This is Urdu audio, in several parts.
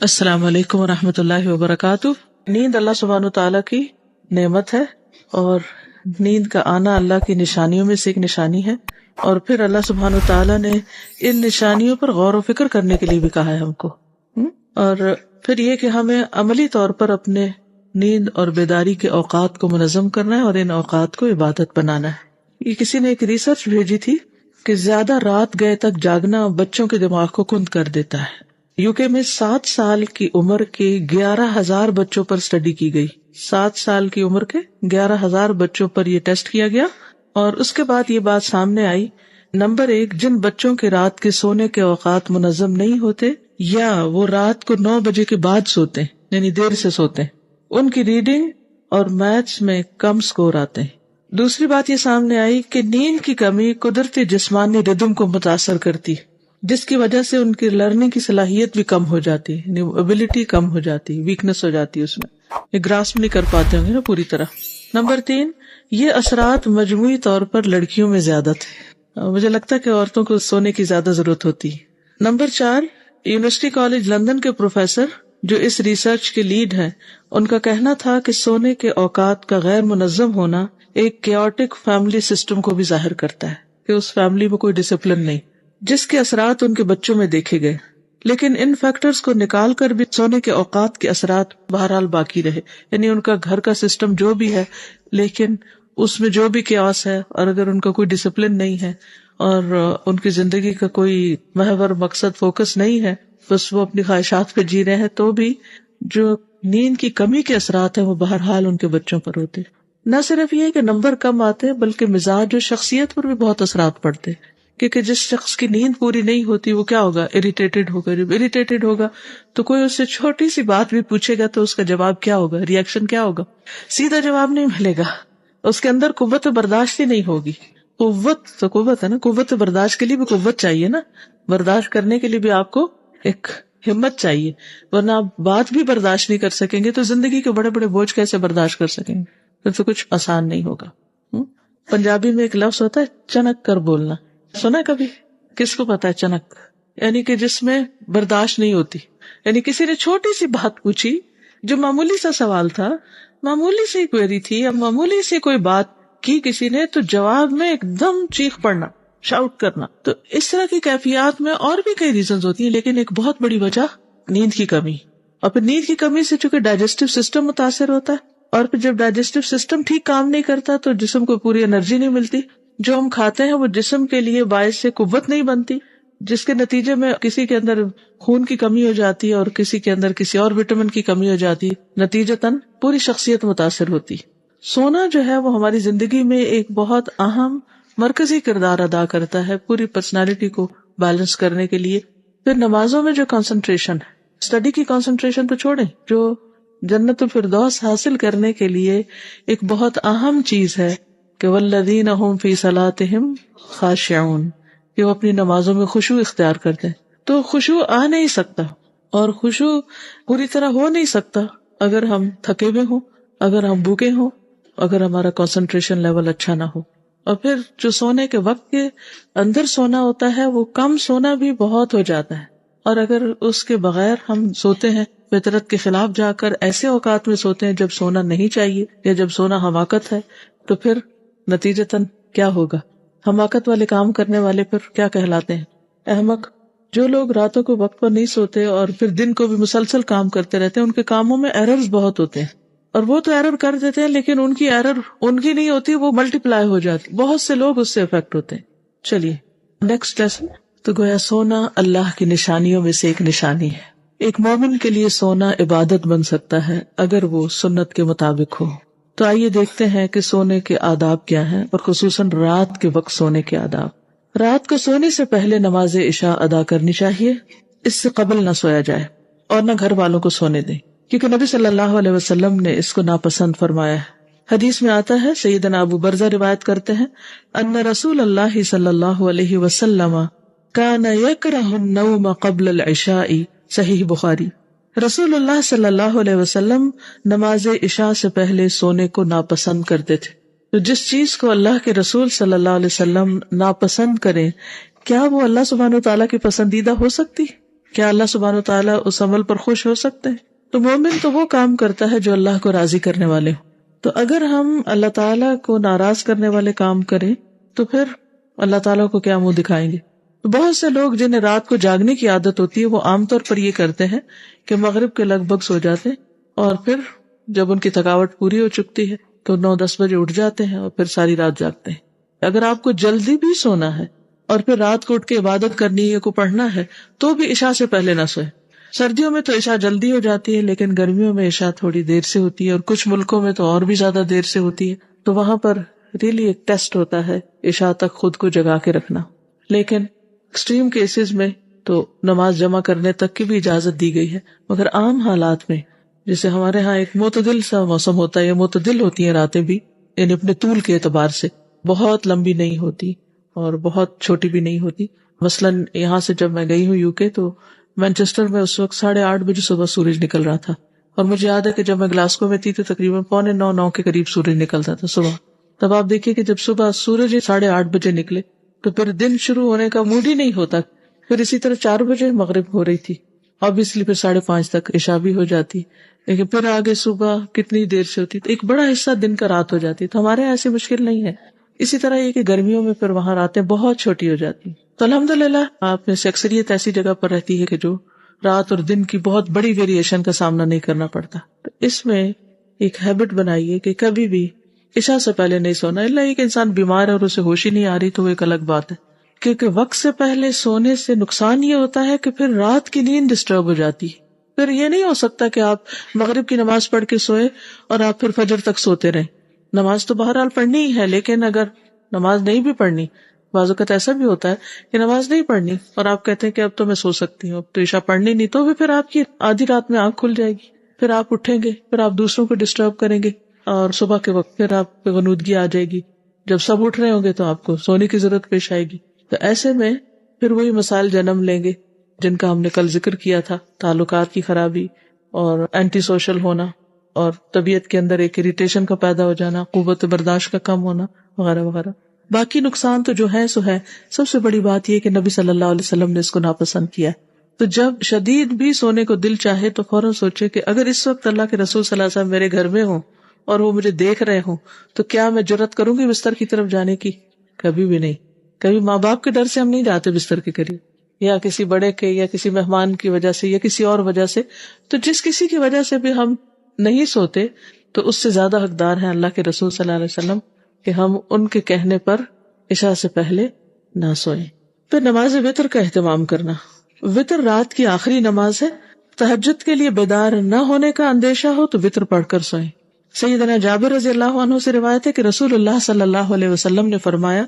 السلام علیکم ورحمۃ اللہ وبرکاتہ۔ نیند اللہ سبحانہ تعالیٰ کی نعمت ہے، اور نیند کا آنا اللہ کی نشانیوں میں سے ایک نشانی ہے، اور پھر اللہ سبحانہ تعالیٰ نے ان نشانیوں پر غور و فکر کرنے کے لیے بھی کہا ہے ہم کو، اور پھر یہ کہ ہمیں عملی طور پر اپنے نیند اور بیداری کے اوقات کو منظم کرنا ہے اور ان اوقات کو عبادت بنانا ہے۔ یہ کسی نے ایک ریسرچ بھیجی تھی کہ زیادہ رات گئے تک جاگنا بچوں کے دماغ کو کند کر دیتا ہے۔ یو کے میں 7 سال کی عمر کے 11,000 بچوں پر اسٹڈی کی گئی۔ 7 سال کی عمر کے 11,000 بچوں پر یہ ٹیسٹ کیا گیا، اور اس کے بعد یہ بات سامنے آئی، نمبر 1، جن بچوں کے رات کے سونے کے اوقات منظم نہیں ہوتے یا وہ رات کو 9 بجے کے بعد سوتے ہیں، یعنی دیر سے سوتے ہیں، ان کی ریڈنگ اور میتھس میں کم سکور آتے ہیں۔ دوسری بات یہ سامنے آئی کہ نیند کی کمی قدرتی جسمانی ردم کو متاثر کرتی ہے، جس کی وجہ سے ان کی لرننگ کی صلاحیت بھی کم ہو جاتی ہے، یعنی ایبلٹی کم ہو جاتی ہے، ویکنس ہو جاتی ہے، اس میں یہ گراسپ نہیں کر پاتے ہوں گے نا پوری طرح۔ نمبر 3، یہ اثرات مجموعی طور پر لڑکیوں میں زیادہ تھے، مجھے لگتا ہے کہ عورتوں کو سونے کی زیادہ ضرورت ہوتی ہے۔ نمبر 4، یونیورسٹی کالج لندن کے پروفیسر جو اس ریسرچ کے لیڈ ہیں، ان کا کہنا تھا کہ سونے کے اوقات کا غیر منظم ہونا ایک کیوٹک فیملی سسٹم کو بھی ظاہر کرتا ہے، کہ اس فیملی میں کوئی ڈسپلن نہیں، جس کے اثرات ان کے بچوں میں دیکھے گئے۔ لیکن ان فیکٹرز کو نکال کر بھی سونے کے اوقات کے اثرات بہرحال باقی رہے، یعنی ان کا گھر کا سسٹم جو بھی ہے، لیکن اس میں جو بھی کیاس ہے، اور اگر ان کا کوئی ڈسپلن نہیں ہے اور ان کی زندگی کا کوئی محور مقصد فوکس نہیں ہے، بس وہ اپنی خواہشات پہ جی رہے ہیں، تو بھی جو نیند کی کمی کے اثرات ہیں وہ بہرحال ان کے بچوں پر ہوتے۔ نہ صرف یہ کہ نمبر کم آتے، بلکہ مزاج و شخصیت پر بھی بہت اثرات پڑتے، کیونکہ جس شخص کی نیند پوری نہیں ہوتی وہ کیا ہوگا، اریٹیٹڈ ہوگا۔ جب اریٹیٹڈ ہوگا تو کوئی اس سے چھوٹی سی بات بھی پوچھے گا تو اس کا جواب کیا ہوگا، ریئیکشن کیا ہوگا، سیدھا جواب نہیں ملے گا، اس کے اندر قوت برداشت ہی نہیں ہوگی۔ قوت ہے نا، قوت برداشت کے لیے بھی قوت چاہیے نا، برداشت کرنے کے لیے بھی آپ کو ایک ہمت چاہیے، ورنہ آپ بات بھی برداشت نہیں کر سکیں گے تو زندگی کے بڑے بڑے بوجھ کیسے برداشت کر سکیں گے، پھر تو کچھ آسان نہیں ہوگا۔ پنجابی میں ایک لفظ ہوتا ہے چنک کر بولنا، سنا کبھی؟ کس کو پتا ہے چنک؟ یعنی کہ جس میں برداشت نہیں ہوتی، یعنی کسی نے چھوٹی سی بات پوچھی جو معمولی سا سوال تھا، معمولی سی کوئری تھی یا معمولی سی کوئی بات کی کسی نے، تو جواب میں ایک دم چیخ پڑنا، شاؤٹ کرنا۔ تو اس طرح کی کیفیات میں اور بھی کئی ریزنز ہوتی ہیں، لیکن ایک بہت بڑی وجہ نیند کی کمی، اور پھر نیند کی کمی سے چونکہ ڈائجسٹو سسٹم متاثر ہوتا ہے، اور پھر جب ڈائجسٹو سسٹم ٹھیک کام نہیں کرتا تو جسم کو پوری انرجی نہیں ملتی، جو ہم کھاتے ہیں وہ جسم کے لیے باعث سے قوت نہیں بنتی، جس کے نتیجے میں کسی کے اندر خون کی کمی ہو جاتی ہے اور کسی کے اندر کسی اور وٹامن کی کمی ہو جاتی ہے، نتیجتاً پوری شخصیت متاثر ہوتی۔ سونا جو ہے وہ ہماری زندگی میں ایک بہت اہم مرکزی کردار ادا کرتا ہے پوری پرسنالٹی کو بیلنس کرنے کے لیے۔ پھر نمازوں میں جو کنسنٹریشن ہے، اسٹڈی کی کنسنٹریشن تو چھوڑیں، جو جنت الفردوس حاصل کرنے کے لیے ایک بہت اہم چیز ہے کہ والذین هم فی صلاتہم خاشعون، کہ وہ اپنی نمازوں میں خشوع اختیار کرتے ہیں۔ تو خشوع آ نہیں سکتا اور خشوع پوری طرح ہو نہیں سکتا اگر ہم تھکے ہوئے ہوں، اگر ہم بھوکے ہوں، اگر ہمارا کنسنٹریشن لیول اچھا نہ ہو۔ اور پھر جو سونے کے وقت کے اندر سونا ہوتا ہے وہ کم سونا بھی بہت ہو جاتا ہے، اور اگر اس کے بغیر ہم سوتے ہیں فطرت کے خلاف جا کر ایسے اوقات میں سوتے ہیں جب سونا نہیں چاہیے یا جب سونا حماقت ہے، تو پھر نتیجتاً کیا ہوگا؟ حماقت والے کام کرنے والے پھر کیا کہلاتے ہیں؟ احمق۔ جو لوگ راتوں کو وقت پر نہیں سوتے اور پھر دن کو بھی مسلسل کام کرتے رہتے ہیں، ان کے کاموں میں ایررز بہت ہوتے ہیں، اور وہ تو ایرر کر دیتے ہیں لیکن ان کی ایرر ان کی نہیں ہوتی، وہ ملٹی پلائی ہو جاتی، بہت سے لوگ اس سے افیکٹ ہوتے ہیں۔ چلیے نیکسٹ لیسن۔ تو گویا سونا اللہ کی نشانیوں میں سے ایک نشانی ہے۔ ایک مومن کے لیے سونا عبادت بن سکتا ہے اگر وہ سنت کے مطابق ہو۔ تو آئیے دیکھتے ہیں کہ سونے کے آداب کیا ہیں، اور خصوصاً رات کے وقت سونے کے آداب۔ رات کو سونے سے پہلے نماز عشاء ادا کرنی چاہیے، اس سے قبل نہ سویا جائے اور نہ گھر والوں کو سونے دیں، کیونکہ نبی صلی اللہ علیہ وسلم نے اس کو ناپسند فرمایا ہے۔ حدیث میں آتا ہے، سیدنا ابو برزہ روایت کرتے ہیں، ان رسول اللہ صلی اللہ علیہ وسلم کان یکرہ النوم قبل العشاء، صحیح بخاری۔ رسول اللہ صلی اللہ علیہ وسلم نماز عشاء سے پہلے سونے کو ناپسند کرتے تھے۔ تو جس چیز کو اللہ کے رسول صلی اللہ علیہ وسلم ناپسند کریں، کیا وہ اللہ سبحانہ وتعالیٰ کی پسندیدہ ہو سکتی؟ کیا اللہ سبحانہ و تعالیٰ اس عمل پر خوش ہو سکتے ہیں؟ تو مومن تو وہ کام کرتا ہے جو اللہ کو راضی کرنے والے ہوں. تو اگر ہم اللہ تعالیٰ کو ناراض کرنے والے کام کریں تو پھر اللہ تعالیٰ کو کیا منہ دکھائیں گے؟ بہت سے لوگ جنہیں رات کو جاگنے کی عادت ہوتی ہے وہ عام طور پر یہ کرتے ہیں کہ مغرب کے لگ بھگ سو جاتے ہیں اور پھر جب ان کی تھکاوٹ پوری ہو چکتی ہے تو 9-10 بجے اٹھ جاتے ہیں اور پھر ساری رات جاگتے ہیں. اگر آپ کو جلدی بھی سونا ہے اور پھر رات کو اٹھ کے عبادت کرنی ہے کو پڑھنا ہے تو بھی عشاء سے پہلے نہ سوئے. سردیوں میں تو عشاء جلدی ہو جاتی ہے لیکن گرمیوں میں عشاء تھوڑی دیر سے ہوتی ہے اور کچھ ملکوں میں تو اور بھی زیادہ دیر سے ہوتی ہے. تو وہاں پر ریلی ایک ٹیسٹ ہوتا ہے عشاء تک خود کو جگا کے رکھنا. لیکن ایکسٹریم کیسز میں تو نماز جمع کرنے تک کی بھی اجازت دی گئی ہے. مگر عام حالات میں جیسے ہمارے ہاں ایک معتدل سا موسم ہوتا ہے یا معتدل ہوتی ہیں راتیں بھی، یعنی اپنے طول کے اعتبار سے بہت لمبی نہیں ہوتی اور بہت چھوٹی بھی نہیں ہوتی. مثلاً یہاں سے جب میں گئی ہوں یوکے تو مینچسٹر میں اس وقت 8:30 بجے صبح سورج نکل رہا تھا اور مجھے یاد ہے کہ جب میں گلاسکو میں تھی تو تقریباً 8:45 کے قریب سورج نکلتا تھا صبح. تب آپ دیکھیے کہ جب صبح سورج 8:30 بجے نکلے تو پھر دن شروع ہونے کا موڈ ہی نہیں ہوتا. پھر اسی طرح 4 بجے مغرب ہو رہی تھی، obviously پھر 5:30 تک عشاء بھی ہو جاتی، لیکن پھر آگے صبح کتنی دیر سے ہوتی تو ایک بڑا حصہ دن کا رات ہو جاتی. تو ہمارے ایسی مشکل نہیں ہے. اسی طرح یہ کہ گرمیوں میں پھر وہاں راتیں بہت چھوٹی ہو جاتی. تو الحمدللہ آپ میں سے اکثریت ایسی جگہ پر رہتی ہے کہ جو رات اور دن کی بہت بڑی ویریشن کا سامنا نہیں کرنا پڑتا. تو اس میں ایک ہیبٹ بنائیے کہ کبھی بھی عشاء سے پہلے نہیں سونا. اللہ ایک انسان بیمار ہے اور اسے ہوش ہی نہیں آ رہی تو وہ ایک الگ بات ہے، کیونکہ وقت سے پہلے سونے سے نقصان یہ ہوتا ہے کہ پھر رات کی نیند ڈسٹرب ہو جاتی ہے. پھر یہ نہیں ہو سکتا کہ آپ مغرب کی نماز پڑھ کے سوئے اور آپ پھر فجر تک سوتے رہیں. نماز تو بہرحال پڑھنی ہی ہے، لیکن اگر نماز نہیں بھی پڑھنی، بعض اوقات ایسا بھی ہوتا ہے کہ نماز نہیں پڑھنی اور آپ کہتے ہیں کہ اب تو میں سو سکتی ہوں، اب تو عشاء پڑھنی نہیں، تو بھی پھر آپ کی آدھی رات میں آنکھ کھل جائے گی، پھر آپ اٹھیں گے، پھر آپ دوسروں کو ڈسٹرب کریں گے اور صبح کے وقت پھر آپ پہ غنودگی آ جائے گی. جب سب اٹھ رہے ہوں گے تو آپ کو سونے کی ضرورت پیش آئے گی. تو ایسے میں پھر وہی مسائل جنم لیں گے جن کا ہم نے کل ذکر کیا تھا، تعلقات کی خرابی اور اینٹی سوشل ہونا اور طبیعت کے اندر ایک اریٹیشن کا پیدا ہو جانا، قوت برداشت کا کم ہونا وغیرہ وغیرہ. باقی نقصان تو جو ہے سو ہے. سب سے بڑی بات یہ کہ نبی صلی اللہ علیہ وسلم نے اس کو ناپسند کیا. تو جب شدید بھی سونے کو دل چاہے تو فوراً سوچے کہ اگر اس وقت اللہ کے رسول صلی اللہ علیہ وسلم میرے گھر میں ہوں اور وہ مجھے دیکھ رہے ہوں تو کیا میں جرأت کروں گی بستر کی طرف جانے کی؟ کبھی بھی نہیں. کبھی ماں باپ کے ڈر سے ہم نہیں جاتے بستر کے قریب، یا کسی بڑے کے یا کسی مہمان کی وجہ سے یا کسی اور وجہ سے. تو جس کسی کی وجہ سے بھی ہم نہیں سوتے تو اس سے زیادہ حقدار ہیں اللہ کے رسول صلی اللہ علیہ وسلم کہ ہم ان کے کہنے پر عشاء سے پہلے نہ سوئیں. پھر نماز وتر کا اہتمام کرنا. وتر رات کی آخری نماز ہے. تہجد کے لیے بیدار نہ ہونے کا اندیشہ ہو تو وتر پڑھ کر سوئیں. سیدنا جابر رضی اللہ عنہ سے روایت ہے کہ رسول اللہ صلی اللہ علیہ وسلم نے فرمایا،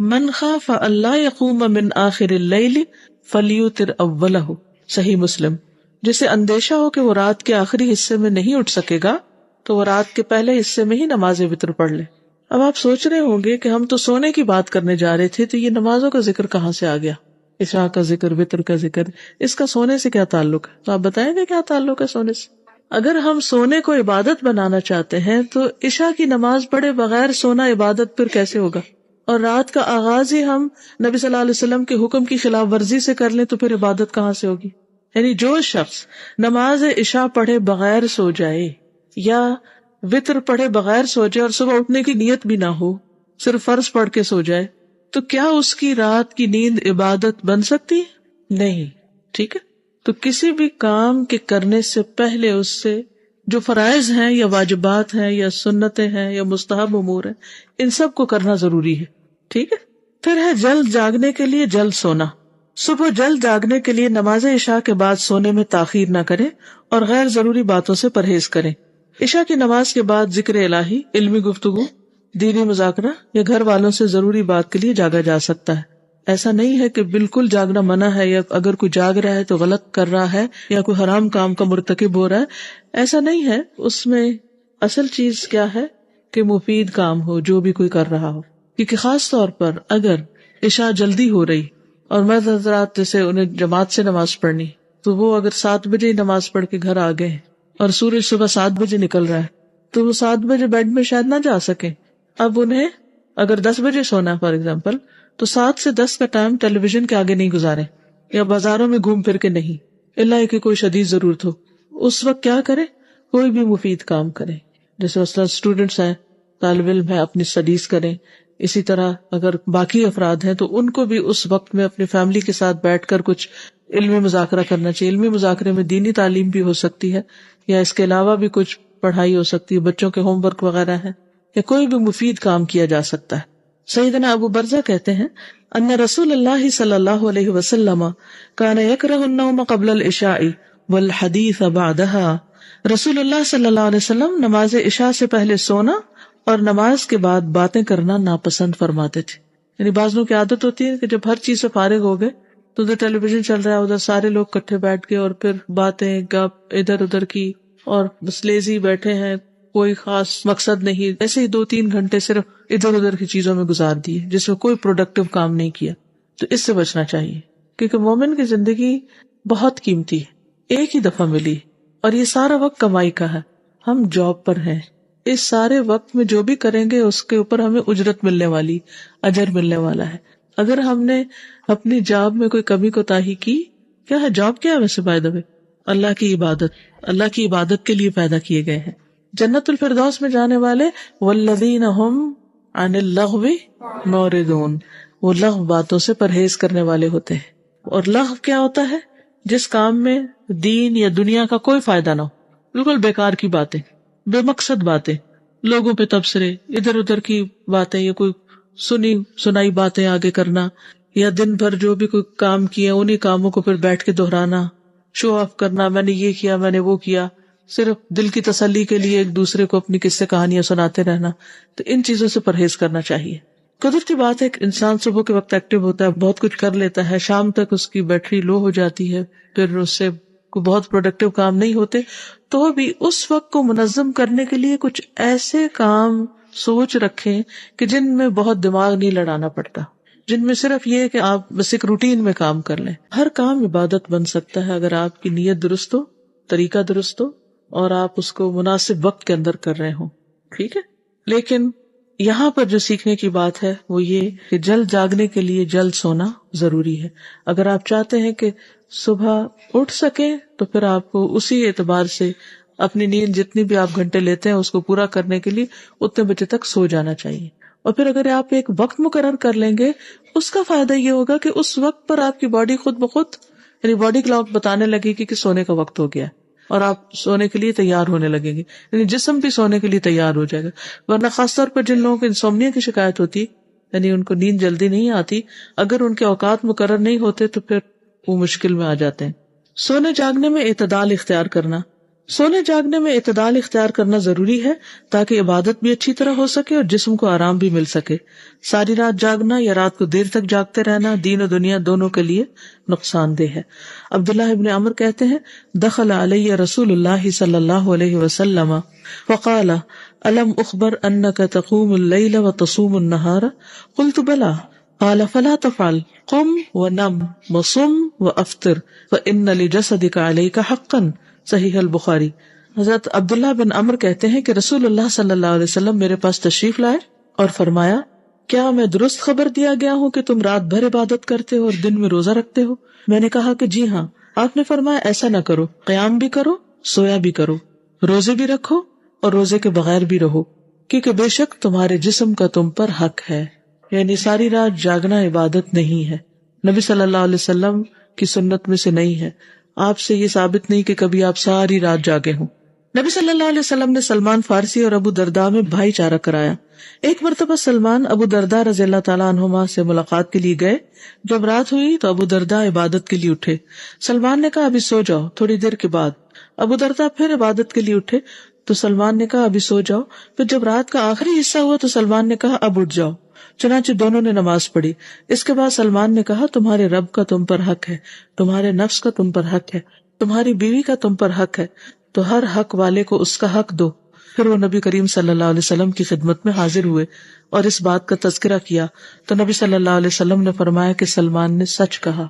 من خاف اللہ یقوم من آخر اللیل فلیوتر اولہ. صحیح مسلم. جسے اندیشہ ہو کہ وہ رات کے آخری حصے میں نہیں اٹھ سکے گا تو وہ رات کے پہلے حصے میں ہی نماز وتر پڑھ لے. اب آپ سوچ رہے ہوں گے کہ ہم تو سونے کی بات کرنے جا رہے تھے تو یہ نمازوں کا ذکر کہاں سے آ گیا؟ عشاء کا ذکر، وتر کا ذکر، اس کا سونے سے کیا تعلق ہے؟ تو آپ بتائیں گے کیا تعلق ہے سونے سے؟ اگر ہم سونے کو عبادت بنانا چاہتے ہیں تو عشاء کی نماز پڑھے بغیر سونا عبادت پھر کیسے ہوگا؟ اور رات کا آغاز ہی ہم نبی صلی اللہ علیہ وسلم کے حکم کی خلاف ورزی سے کر لیں تو پھر عبادت کہاں سے ہوگی؟ یعنی جو شخص نماز عشاء پڑھے بغیر سو جائے یا وتر پڑھے بغیر سو جائے اور صبح اٹھنے کی نیت بھی نہ ہو، صرف فرض پڑھ کے سو جائے، تو کیا اس کی رات کی نیند عبادت بن سکتی؟ نہیں. ٹھیک ہے. تو کسی بھی کام کے کرنے سے پہلے اس سے جو فرائض ہیں یا واجبات ہیں یا سنتیں ہیں یا مستحب امور ہیں ان سب کو کرنا ضروری ہے. ٹھیک ہے. پھر ہے جلد جاگنے کے لیے جلد سونا. صبح جلد جاگنے کے لیے نماز عشاء کے بعد سونے میں تاخیر نہ کریں اور غیر ضروری باتوں سے پرہیز کریں. عشاء کی نماز کے بعد ذکر الہی، علمی گفتگو، دینی مذاکرہ یا گھر والوں سے ضروری بات کے لیے جاگا جا سکتا ہے. ایسا نہیں ہے کہ بالکل جاگنا منع ہے یا اگر کوئی جاگ رہا ہے تو غلط کر رہا ہے یا کوئی حرام کام کا مرتکب ہو رہا ہے. ایسا نہیں ہے. اس میں اصل چیز کیا ہے کہ مفید کام ہو جو بھی کوئی کر رہا ہو. کیونکہ خاص طور پر اگر عشاء جلدی ہو رہی اور مرد حضرات جیسے انہیں جماعت سے نماز پڑھنی تو وہ اگر 7 بجے ہی نماز پڑھ کے گھر آ گئے اور سورج صبح 7 بجے نکل رہا ہے تو وہ 7 بجے بیڈ میں شاید نہ جا سکیں. اب انہیں اگر 10 بجے سونا فار ایگزامپل تو 7 سے 10 کا ٹائم ٹیلی ویژن کے آگے نہیں گزارے یا بازاروں میں گھوم پھر کے نہیں. اللہ کہ کوئی شدید ضرورت ہو، اس وقت کیا کرے؟ کوئی بھی مفید کام کرے. جیسے مثلا اسٹوڈینٹس ہیں، طالب علم ہے، اپنی اسٹڈیز کریں. اسی طرح اگر باقی افراد ہیں تو ان کو بھی اس وقت میں اپنی فیملی کے ساتھ بیٹھ کر کچھ علمی مذاکرہ کرنا چاہیے. علمی مذاکرے میں دینی تعلیم بھی ہو سکتی ہے، یا اس کے علاوہ بھی کچھ پڑھائی ہو سکتی ہے، بچوں کے ہوم ورک وغیرہ ہے، یا کوئی بھی مفید کام کیا جا سکتا ہے. سیدنا ابو برزہ کہتے ہیں ان رسول اللہ صلی اللہ علیہ وسلم کان یکرہ النوم قبل العشاء والحدیث بعدها. رسول اللہ صلی اللہ علیہ وسلم نماز عشاء سے پہلے سونا اور نماز کے بعد باتیں کرنا ناپسند فرماتے تھے. یعنی بعض لوگوں کی عادت ہوتی ہے کہ جب ہر چیز سے فارغ ہو گئے تو ادھر ٹیلی ویژن چل رہا ہے، ادھر سارے لوگ کٹھے بیٹھ گئے اور پھر باتیں گپ ادھر ادھر کی، اور بس لیزی بیٹھے ہیں، کوئی خاص مقصد نہیں، ایسے ہی 2-3 گھنٹے صرف ادھر ادھر کی چیزوں میں گزار دیے جس میں کوئی پروڈکٹیو کام نہیں کیا. تو اس سے بچنا چاہیے، کیونکہ مومن کی زندگی بہت قیمتی ہے، ایک ہی دفعہ ملی، اور یہ سارا وقت کمائی کا ہے. ہم جاب پر ہیں، اس سارے وقت میں جو بھی کریں گے اس کے اوپر ہمیں اجرت ملنے والی، اجر ملنے والا ہے. اگر ہم نے اپنی جاب میں کوئی کمی کوتاہی کی، کیا ہے جاب، کیا ہے ویسے بائی دا وے؟ اللہ کی عبادت، اللہ کی عبادت کے لیے پیدا کیے گئے ہیں. جنت الفردوس میں جانے والے والذین هم عن اللغو معرضون، وہ لغو باتوں سے پرہیز کرنے والے ہوتے ہیں. اور لغو کیا ہوتا ہے؟ جس کام میں دین یا دنیا کا کوئی فائدہ نہ ہو، بالکل بیکار کی باتیں، بے مقصد باتیں، لوگوں پہ تبصرے، ادھر ادھر کی باتیں، یا کوئی سنی سنائی باتیں آگے کرنا، یا دن بھر جو بھی کوئی کام کیا انہی کاموں کو پھر بیٹھ کے دہرانا، شو آف کرنا، میں نے یہ کیا، میں نے وہ کیا، صرف دل کی تسلی کے لیے ایک دوسرے کو اپنی قصے کہانیاں سناتے رہنا. تو ان چیزوں سے پرہیز کرنا چاہیے. قدرتی بات ہے کہ انسان صبح کے وقت ایکٹیو ہوتا ہے، بہت کچھ کر لیتا ہے، شام تک اس کی بیٹری لو ہو جاتی ہے، پھر اس سے بہت پروڈکٹیو کام نہیں ہوتے. تو بھی اس وقت کو منظم کرنے کے لیے کچھ ایسے کام سوچ رکھیں کہ جن میں بہت دماغ نہیں لڑانا پڑتا، جن میں صرف یہ کہ آپ بس ایک روٹین میں کام کر لیں. ہر کام عبادت بن سکتا ہے اگر آپ کی نیت درست ہو، طریقہ درست ہو، اور آپ اس کو مناسب وقت کے اندر کر رہے ہوں. ٹھیک ہے، لیکن یہاں پر جو سیکھنے کی بات ہے وہ یہ کہ جلد جاگنے کے لیے جلد سونا ضروری ہے. اگر آپ چاہتے ہیں کہ صبح اٹھ سکیں تو پھر آپ کو اسی اعتبار سے اپنی نیند جتنی بھی آپ گھنٹے لیتے ہیں اس کو پورا کرنے کے لیے اتنے بجے تک سو جانا چاہیے. اور پھر اگر آپ ایک وقت مقرر کر لیں گے، اس کا فائدہ یہ ہوگا کہ اس وقت پر آپ کی باڈی خود بخود، یعنی باڈی کلاک بتانے لگے گی کہ سونے کا وقت ہو گیا، اور آپ سونے کے لیے تیار ہونے لگیں گے، یعنی جسم بھی سونے کے لیے تیار ہو جائے گا. ورنہ خاص طور پر جن لوگوں کو انسومنیا کی شکایت ہوتی، یعنی ان کو نیند جلدی نہیں آتی، اگر ان کے اوقات مقرر نہیں ہوتے تو پھر وہ مشکل میں آ جاتے ہیں. سونے جاگنے میں اعتدال اختیار کرنا، سونے جاگنے میں اعتدال اختیار کرنا ضروری ہے تاکہ عبادت بھی اچھی طرح ہو سکے اور جسم کو آرام بھی مل سکے. ساری رات جاگنا یا رات کو دیر تک جاگتے رہنا دین و دنیا دونوں کے لیے نقصان دہ ہے. عبداللہ ابن عمر کہتے ہیں دخل علی رسول اللہ صلی اللہ علیہ وسلم فقال الم اخبر انک تقوم اللیل وتصوم النہار قلت بلا قال فلا تفعل قم ونم وصم وافطر فان لجسدک علیک حقا. صحیح البخاری. حضرت عبداللہ بن عمر کہتے ہیں کہ رسول اللہ صلی اللہ علیہ وسلم میرے پاس تشریف لائے اور فرمایا کیا میں درست خبر دیا گیا ہوں کہ تم رات بھر عبادت کرتے ہو اور دن میں روزہ رکھتے ہو؟ میں نے کہا کہ جی ہاں. آپ نے فرمایا ایسا نہ کرو، قیام بھی کرو، سویا بھی کرو، روزے بھی رکھو اور روزے کے بغیر بھی رہو، کیونکہ بے شک تمہارے جسم کا تم پر حق ہے. یعنی ساری رات جاگنا عبادت نہیں ہے، نبی صلی اللہ علیہ وسلم کی سنت میں سے نہیں ہے. آپ سے یہ ثابت نہیں کہ کبھی آپ ساری رات جاگے ہوں. نبی صلی اللہ علیہ وسلم نے سلمان فارسی اور ابو درداء میں بھائی چارہ کرایا. ایک مرتبہ سلمان ابو درداء رضی اللہ تعالیٰ عنہما سے ملاقات کے لیے گئے. جب رات ہوئی تو ابو درداء عبادت کے لیے اٹھے. سلمان نے کہا ابھی سو جاؤ. تھوڑی دیر کے بعد ابو درداء پھر عبادت کے لیے اٹھے تو سلمان نے کہا ابھی سو جاؤ. پھر جب رات کا آخری حصہ ہوا تو سلمان نے کہا اب اٹھ جاؤ. چنانچہ دونوں نے نماز پڑھی. اس کے بعد سلمان نے کہا تمہارے رب کا تم پر حق ہے، تمہارے نفس کا تم پر حق ہے، تمہاری بیوی کا تم پر حق ہے، تو ہر حق والے کو اس کا حق دو. پھر وہ نبی کریم صلی اللہ علیہ وسلم کی خدمت میں حاضر ہوئے اور اس بات کا تذکرہ کیا تو نبی صلی اللہ علیہ وسلم نے فرمایا کہ سلمان نے سچ کہا.